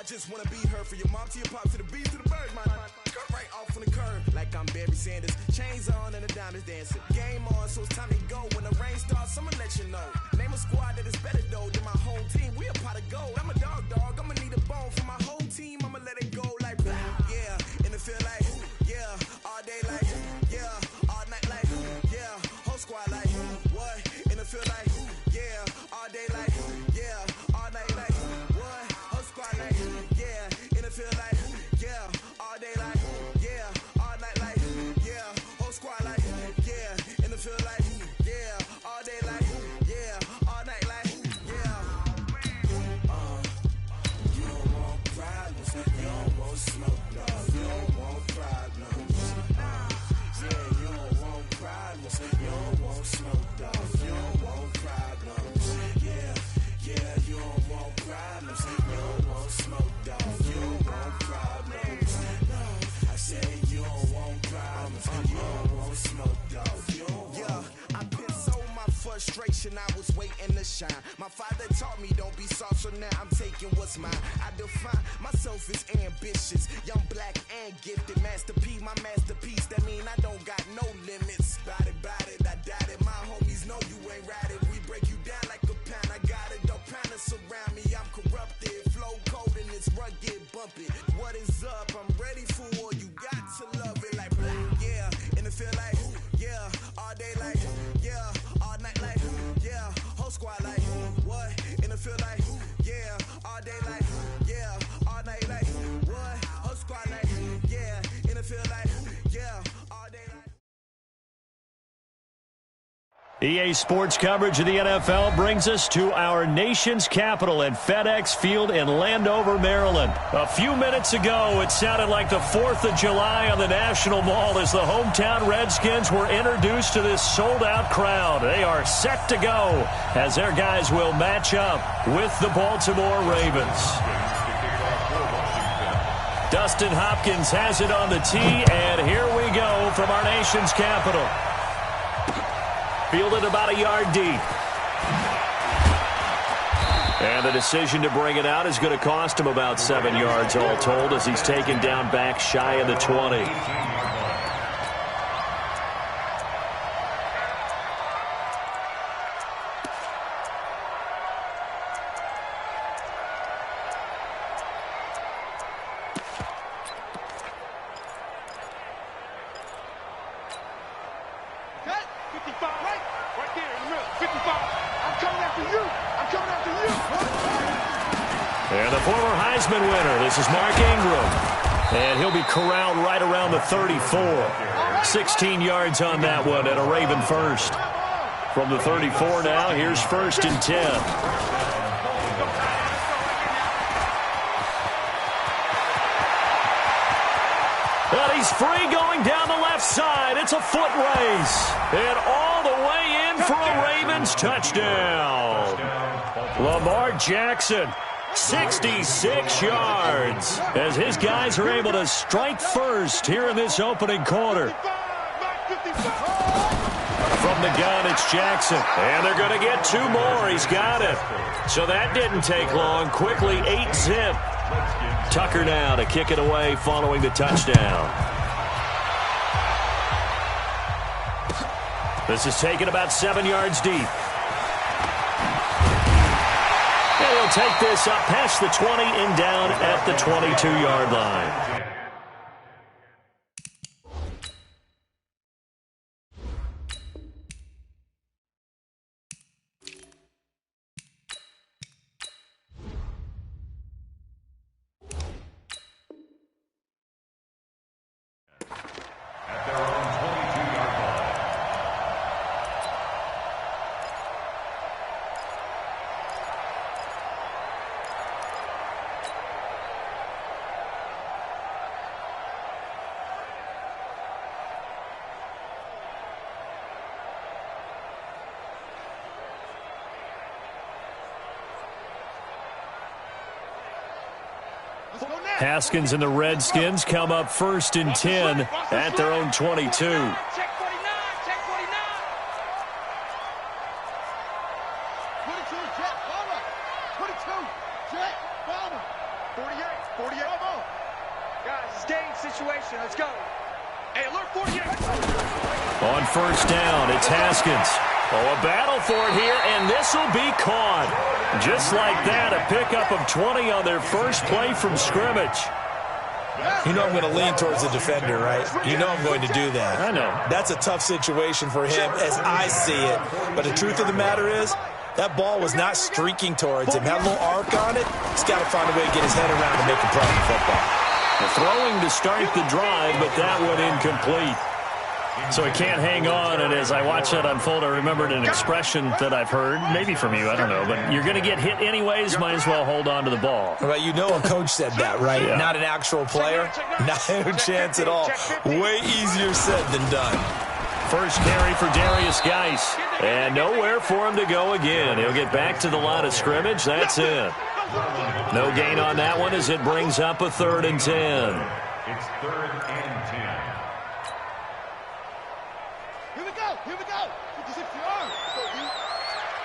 just wanna be her. For your mom to your pop to the beat to the birds, man. Cut right off on the curb like I'm Barry Sanders. Chains on and the diamonds dancing. Game on, so it's time to go. When the rain starts, I'ma let you know. Name a squad that is better though than my home team. We a pot of gold. I'm a dog. I'ma need a bone for my whole team. I'ma let it go like yeah. And it feel like yeah. All day like yeah. All night like yeah. Whole squad like what? And it feel like yeah. All day like yeah. All night like what? Whole squad like yeah. And it feel like yeah. All day like yeah. All night like yeah. Whole squad like yeah. And it feel like yeah. All day like yeah. All night like yeah. You don't want problems. You don't want smoke, no. You don't want problems. Yeah, you don't want problems. You don't want smoke, dog. You don't want problems. Yeah, you don't want problems. You don't want smoke, dog. You don't want problems. No, I said you don't want problems. You don't want smoke, dog. You don't want. Yeah, I put so my frustration. I was waiting to shine. My father taught me don't be soft, so now I'm taking what's mine. I define myself as ambitious, young, black, and gifted. Master P, my masterpiece. That mean I don't got no limits. Bout it, I doubt it. My homies know you ain't ratted. We break you down like a pound. I got it, don't pound us around me. I'm corrupted, flow cold and it's rugged, bumpy. What is up? I'm ready for war. You got to love it like yeah. And it feel like yeah. All day like yeah. All night like yeah. Whole squad like what? And it feel like yeah. All day like yeah. All night like what? Whole squad like yeah. And it feel like yeah. All day like. EA Sports coverage of the NFL brings us to our nation's capital at FedEx Field in Landover, Maryland. A few minutes ago, it sounded like the 4th of July on the National Mall as the hometown Redskins were introduced to this sold-out crowd. They are set to go as their guys will match up with the Baltimore Ravens. Dustin Hopkins has it on the tee, and here we go from our nation's capital. Fielded about a yard deep. And the decision to bring it out is going to cost him about 7 yards all told as he's taken down back shy of the 20. And the former Heisman winner, this is Mark Ingram. And he'll be corralled right around the 34. 16 yards on that one and a Raven first. From the 34 now, here's 1st and 10. But he's free going down the left side. It's a foot race. And all the way in for a Ravens touchdown. Lamar Jackson, 66 yards, as his guys are able to strike first here in this opening quarter. From the gun, it's Jackson. And they're going to get 2 more. He's got it. So that didn't take long. Quickly, 8-zip. Tucker now to kick it away following the touchdown. This is taken about 7 yards deep. And he'll take this up past the 20 and down at the 22-yard line. Haskins and the Redskins come up 1st and 10 at their own 22. Check 49, check 49. 22, check, bomber. 22, check, bomber. 48. Guys, it's game situation. Let's go. Hey, alert 48. On first down, it's Haskins. Oh, a battle for it here, and this will be caught. Just like that, a pickup of 20 on their first play from scrimmage. You know I'm going to lean towards the defender, right? You know I'm going to do that. I know. That's a tough situation for him as I see it. But the truth of the matter is, that ball was not streaking towards him. Had a little arc on it. He's got to find a way to get his head around and make a play in football. Throwing to start the drive, but that one incomplete. So he can't hang on, and as I watched that unfold, I remembered an expression that I've heard, maybe from you, I don't know, but you're going to get hit anyways, might as well hold on to the ball. Well, you know a coach said that, right? Yeah. Not an actual player. Not a chance at all. Way easier said than done. First carry for Darius Geis, and nowhere for him to go again. He'll get back to the line of scrimmage. That's it. No gain on that one as it brings up a 3rd and 10. It's 3rd and 10. Here we go. 56 yards.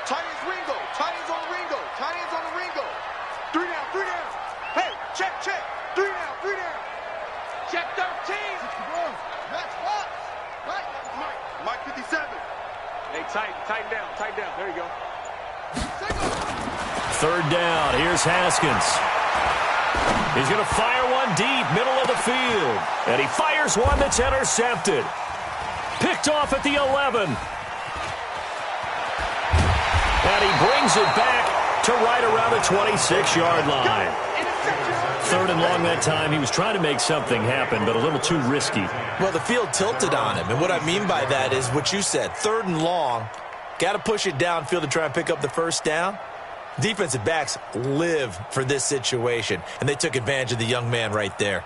Tight ends Ringo. Tight ends on Ringo. Tight ends on the Ringo. 3 down. Hey, check. 3 down. Check 13. Match box. Right. Mike 57. Hey, tighten down. There you go. 3rd down. Here's Haskins. He's going to fire one deep, middle of the field. And he fires one that's intercepted. Picked off at the 11. And he brings it back to right around the 26-yard line. 3rd and long that time. He was trying to make something happen, but a little too risky. Well, the field tilted on him. And what I mean by that is what you said. 3rd and long. Got to push it downfield to try and pick up the first down. Defensive backs live for this situation, and they took advantage of the young man right there.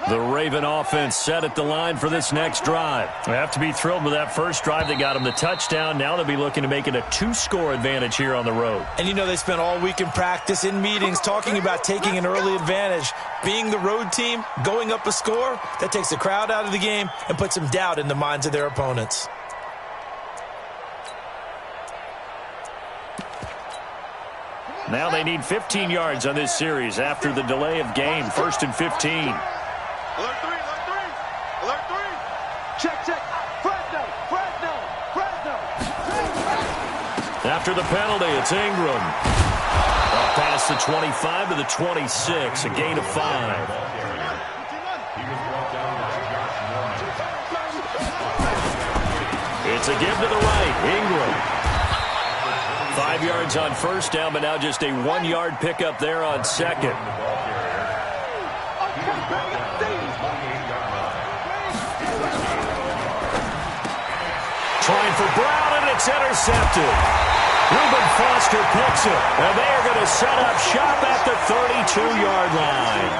The Raven offense set at the line for this next drive. They have to be thrilled with that first drive that got them the touchdown. Now they'll be looking to make it a 2-score advantage here on the road. And you know they spent all week in practice, in meetings, talking about taking an early advantage. Being the road team, going up a score, that takes the crowd out of the game and puts some doubt in the minds of their opponents. Now they need 15 yards on this series after the delay of game. 1st and 15. Alert 3. Check. Fresno. After the penalty, it's Ingram. Up past the 25 to the 26, a gain of 5. It's a give to the right, Ingram. 5 yards on first down, but now just a 1-yard pickup there on second. Trying for Brown, and it's intercepted. Reuben Foster picks it, and they are going to set up shop at the 32-yard line.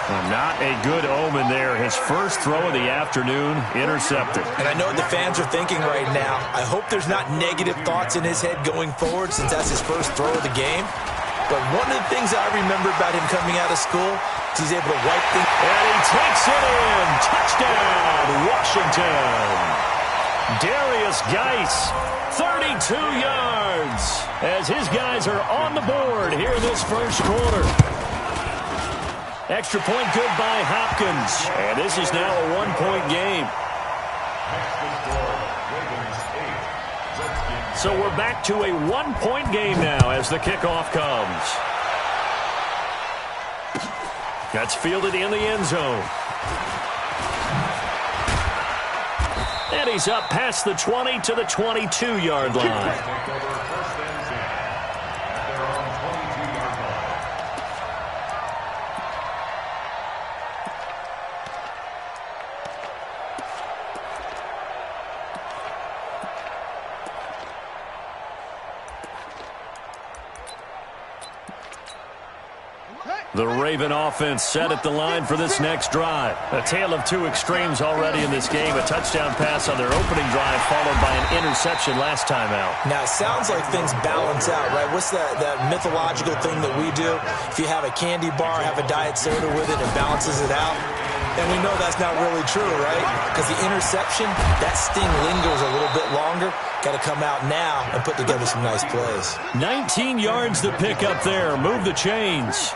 Well, not a good omen there. His first throw of the afternoon, intercepted. And I know what the fans are thinking right now. I hope there's not negative thoughts in his head going forward since that's his first throw of the game. But one of the things I remember about him coming out of school is he's able to wipe things. And he takes it in. Touchdown, Washington. Darius Geis, 32 yards, as his guys are on the board here in this first quarter. Extra point good by Hopkins. And this is now a 1-point game. So we're back to a 1-point game now as the kickoff comes. That's fielded in the end zone. And he's up past the 20 to the 22-yard line. The Raven offense set at the line for this next drive. A tale of two extremes already in this game. A touchdown pass on their opening drive followed by an interception last time out. Now, it sounds like things balance out, right? What's that mythological thing that we do? If you have a candy bar, have a diet soda with it, it balances it out. And we know that's not really true, right? Because the interception, that sting lingers a little bit longer. Got to come out now and put together some nice plays. 19 yards to pick up there. Move the chains.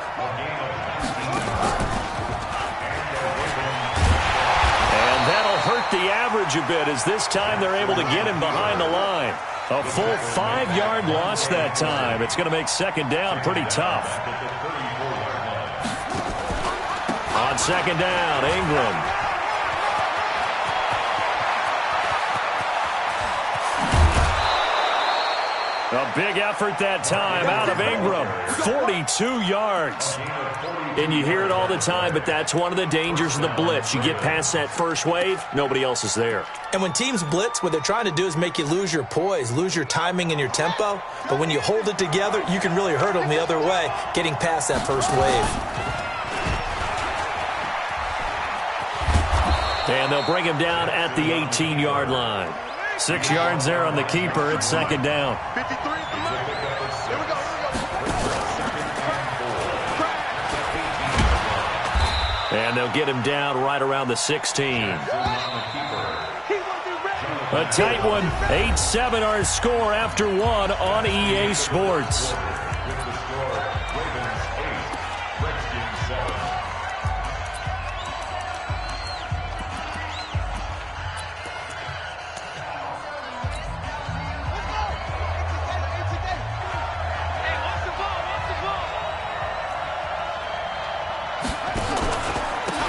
And that'll hurt the average a bit as this time they're able to get him behind the line. A full 5-yard loss that time. It's going to make second down pretty tough. On second down, Ingram. A big effort that time out of Ingram. 42 yards. And you hear it all the time, but that's one of the dangers of the blitz. You get past that first wave, nobody else is there. And when teams blitz, what they're trying to do is make you lose your poise, lose your timing and your tempo. But when you hold it together, you can really hurt them the other way, getting past that first wave. And they'll bring him down at the 18-yard line. 6 yards there on the keeper. It's second down. 53. Here we go. And they'll get him down right around the 16. A tight one. 8-7 our score after one on EA Sports.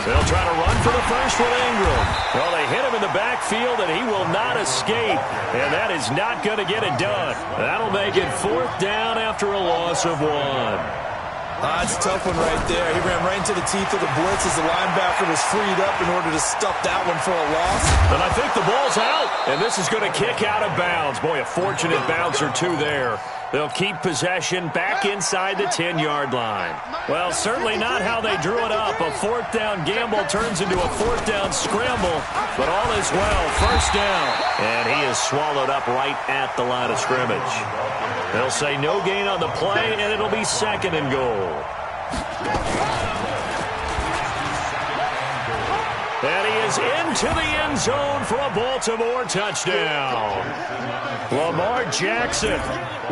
They'll try to run for the first with Ingram. Well, they hit him in the backfield, and he will not escape. And that is not going to get it done. That'll make it fourth down after a loss of one. That's a tough one right there. He ran right into the teeth of the blitz as the linebacker was freed up in order to stuff that one for a loss. And I think the ball's out, and this is going to kick out of bounds. Boy, a fortunate bounce or two there. They'll keep possession back inside the 10-yard line. Well, certainly not how they drew it up. A fourth down gamble turns into a fourth down scramble, but all is well. First down, and he is swallowed up right at the line of scrimmage. They'll say no gain on the play, and it'll be second and goal. And he is into the end zone for a Baltimore touchdown. Lamar Jackson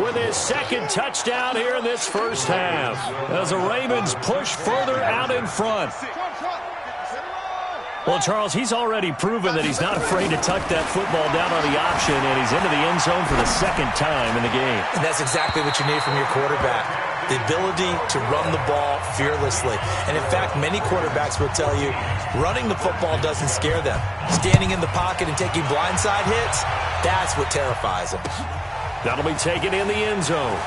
with his second touchdown here in this first half as the Ravens push further out in front. Well, Charles, he's already proven that he's not afraid to tuck that football down on the option, and he's into the end zone for the second time in the game. And that's exactly what you need from your quarterback. The ability to run the ball fearlessly. And in fact, many quarterbacks will tell you running the football doesn't scare them. Standing in the pocket and taking blindside hits, that's what terrifies them. That'll be taken in the end zone.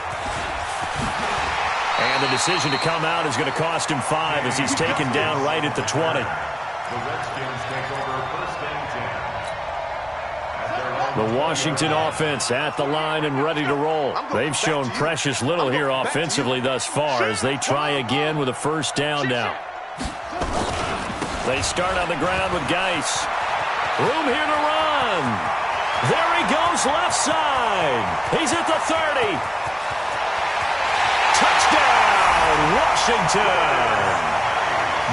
And the decision to come out is going to cost him 5 as he's taken down right at the 20. The Redskins take over first and 10. The Washington offense at the line and ready to roll. They've shown precious little here offensively thus far as they try again with a first down now. They start on the ground with Geis. Room here to run. There he goes left side. He's at the 30. Touchdown, Washington.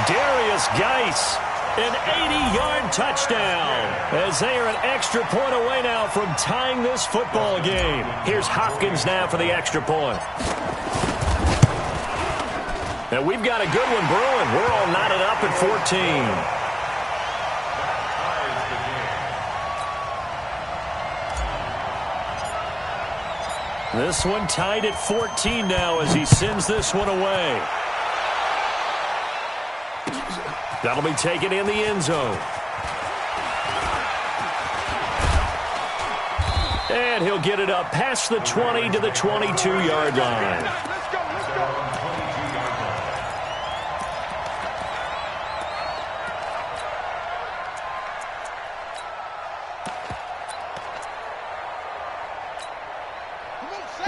Darius Geis. An 80-yard touchdown as they are an extra point away now from tying this football game. Here's Hopkins now for the extra point. And we've got a good one brewing. We're all knotted up at 14. This one tied at 14 now as he sends this one away. That'll be taken in the end zone. And he'll get it up past the 20 to the 22-yard line.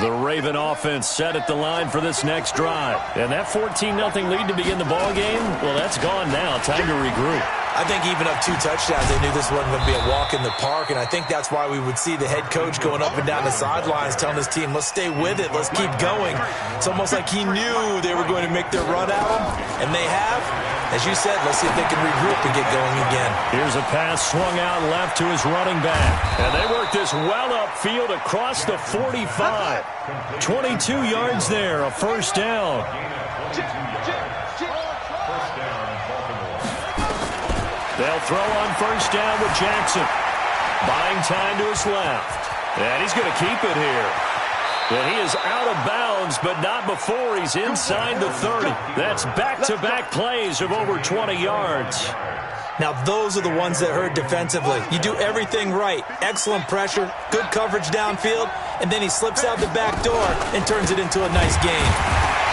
The Raven offense set at the line for this next drive. And that 14-0 lead to begin the ball game, well, that's gone now. Time to regroup. I think even up 2 touchdowns, they knew this wasn't going to be a walk in the park, and I think that's why we would see the head coach going up and down the sidelines telling his team, let's stay with it, let's keep going. It's almost like he knew they were going to make their run at him, and they have. As you said, let's see if they can regroup and get going again. Here's a pass swung out left to his running back, and they work this well upfield across the 45. 22 yards there, a first down. They'll throw on first down with Jackson. Buying time to his left. And he's going to keep it here. And he is out of bounds, but not before he's inside the 30. That's back-to-back plays of over 20 yards. Now, those are the ones that hurt defensively. You do everything right. Excellent pressure, good coverage downfield, and then he slips out the back door and turns it into a nice gain.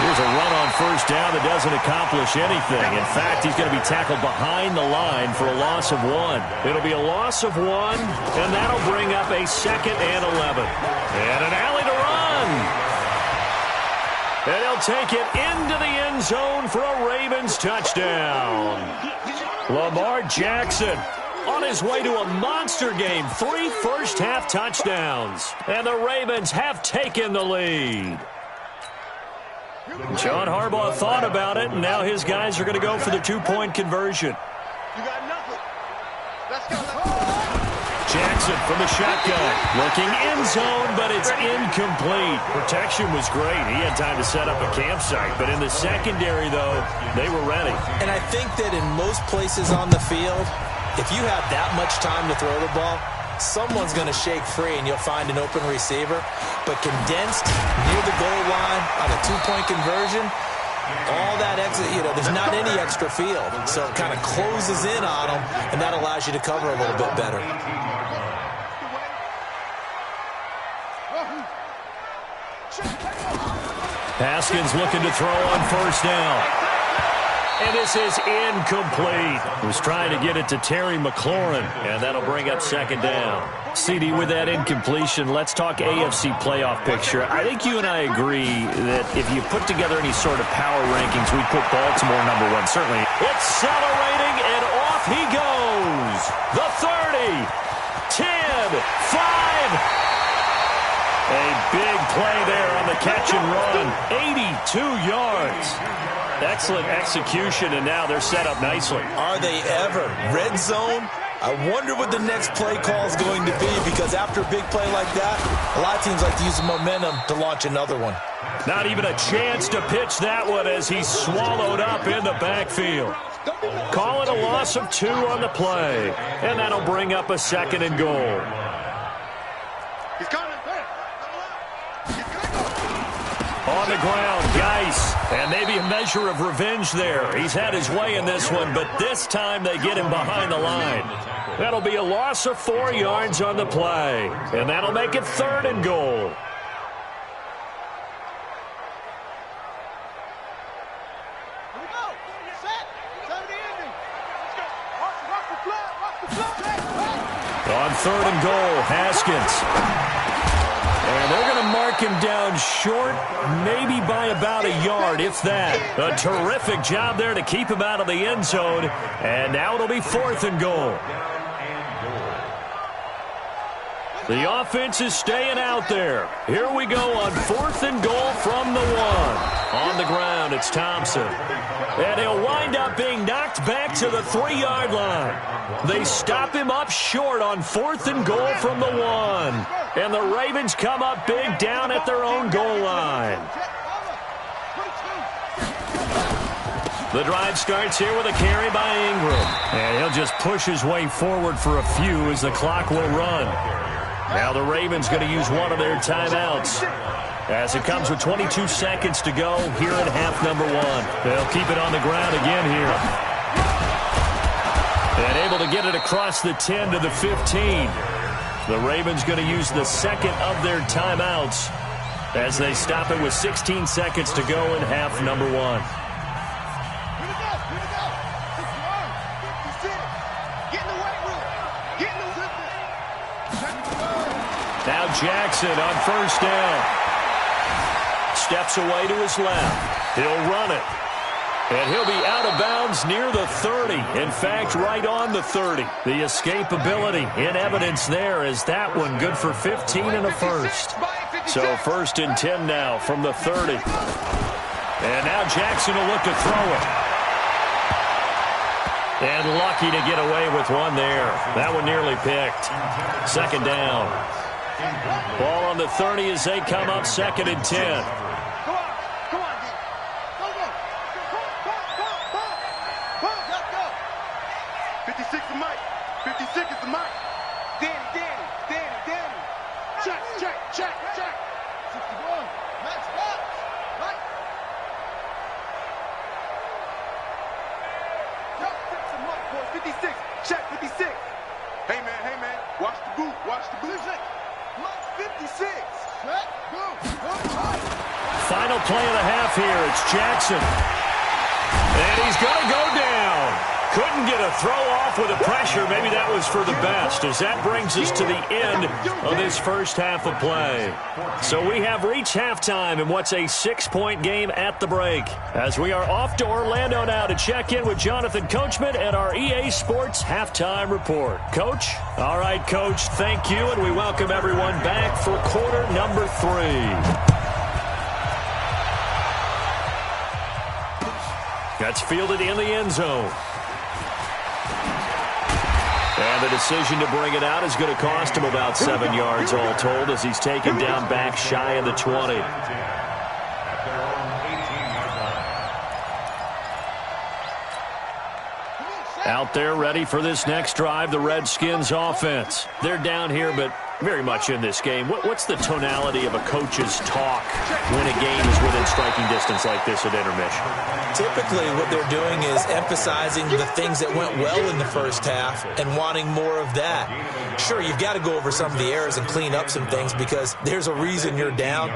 Here's a run on first down that doesn't accomplish anything. In fact, he's going to be tackled behind the line for a loss of 1. It'll be a loss of 1, and that'll bring up a 2nd and 11. And an alley to run. And he'll take it into the end zone for a Ravens touchdown. Lamar Jackson on his way to a monster game. 3 first-half touchdowns. And the Ravens have taken the lead. John Harbaugh thought about it, and now his guys are going to go for the 2-point conversion. You got nothing. Let's go. Jackson from the shotgun. Looking end zone, but it's incomplete. Protection was great. He had time to set up a campsite. But in the secondary, though, they were ready. And I think that in most places on the field, if you have that much time to throw the ball, someone's going to shake free and you'll find an open receiver. But condensed near the goal line on a 2-point conversion, all that extra, there's not any extra field. So it kind of closes in on them, and that allows you to cover a little bit better. Haskins looking to throw on first down. And this is incomplete. Was trying to get it to Terry McLaurin, and that'll bring up 2nd down. CD, with that incompletion, let's talk AFC playoff picture. I think you and I agree that if you put together any sort of power rankings, we'd put Baltimore number 1, certainly. Accelerating, and off he goes. The 30, 10, 5. A big play there on the catch and run. 82 yards. Excellent execution, and now they're set up nicely. Are they ever? Red zone? I wonder what the next play call is going to be, because after a big play like that, a lot of teams like to use the momentum to launch another one. Not even a chance to pitch that one as he's swallowed up in the backfield. Call it a loss of 2 on the play, and that'll bring up a 2nd and goal. He's coming. On the ground, Geis, and maybe a measure of revenge there. He's had his way in this one, but this time they get him behind the line. That'll be a loss of 4 yards on the play, and that'll make it 3rd and goal. Here we go. Set. Set the ending. Let's go. Rock the flood. Rock the flood. On 3rd and goal, Haskins. And they're going to mark him down short, maybe by about a yard, if that. A terrific job there to keep him out of the end zone. And now it'll be 4th and goal. The offense is staying out there. Here we go on 4th and goal from the 1. On the ground, it's Thompson. And he'll wind up being knocked back to the 3-yard line. They stop him up short on 4th and goal from the 1. And the Ravens come up big down at their own goal line. The drive starts here with a carry by Ingram. And he'll just push his way forward for a few as the clock will run. Now the Ravens going to use one of their timeouts, as it comes with 22 seconds to go here in half number 1. They'll keep it on the ground again here. And able to get it across the 10 to the 15. The Ravens going to use the 2nd of their timeouts as they stop it with 16 seconds to go in half number 1. Now Jackson on first down. steps away to his left. He'll run it. And he'll be out of bounds near the 30. In fact, right on the 30. The escapability in evidence there is that one good for 15 and a first. So 1st and 10 now from the 30. And now Jackson will look to throw it. And lucky to get away with one there. That one nearly picked. 2nd down. Ball on the 30 as they come up 2nd and 10. 56 is Mike. 56 is the Mike. Danny. Check. 61. Max box. Right. Check the Mike, boys. 56. Check 56. Hey, man. Watch the boot. Mike 56. Check. Boom. Final play of the half here. It's Jackson. And he's going to go down. Couldn't get a throw off with the pressure. Maybe that was for the best, as that brings us to the end of this first half of play. So we have reached halftime in what's a 6-point game at the break, as we are off to Orlando now to check in with Jonathan Coachman at our EA Sports Halftime Report. Coach? All right, Coach, thank you, and we welcome everyone back for quarter number 3. That's fielded in the end zone. And the decision to bring it out is going to cost him about 7 yards all told, as he's taken down back shy of the 20. Out there ready for this next drive, the Redskins offense. They're down here, but very much in this game. What's the tonality of a coach's talk when a game is within striking distance like this at intermission? Typically, what they're doing is emphasizing the things that went well in the first half and wanting more of that. Sure, you've got to go over some of the errors and clean up some things because there's a reason you're down.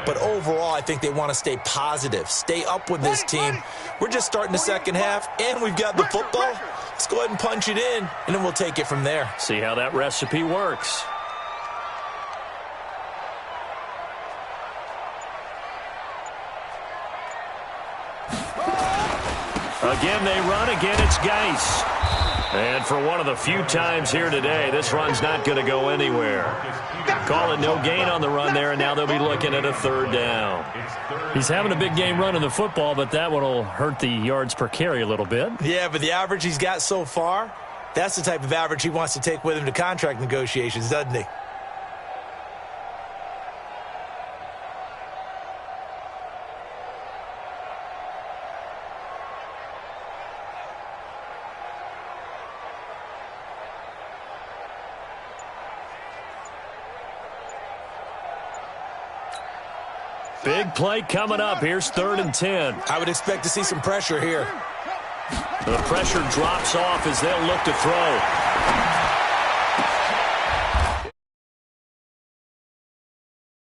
But overall, I think they want to stay positive, stay up with this team. We're just starting the second half, and we've got the football. Let's go ahead and punch it in, and then we'll take it from there. See how that recipe works. Again, they run. Again, it's Geis. And for one of the few times here today, this run's not going to go anywhere. Call it no gain on the run there, and now they'll be looking at a 3rd down. He's having a big game running the football, but that one will hurt the yards per carry a little bit. Yeah, but the average he's got so far, that's the type of average he wants to take with him to contract negotiations, doesn't he? Big play coming up. Here's 3rd and 10. I would expect to see some pressure here. The pressure drops off as they'll look to throw.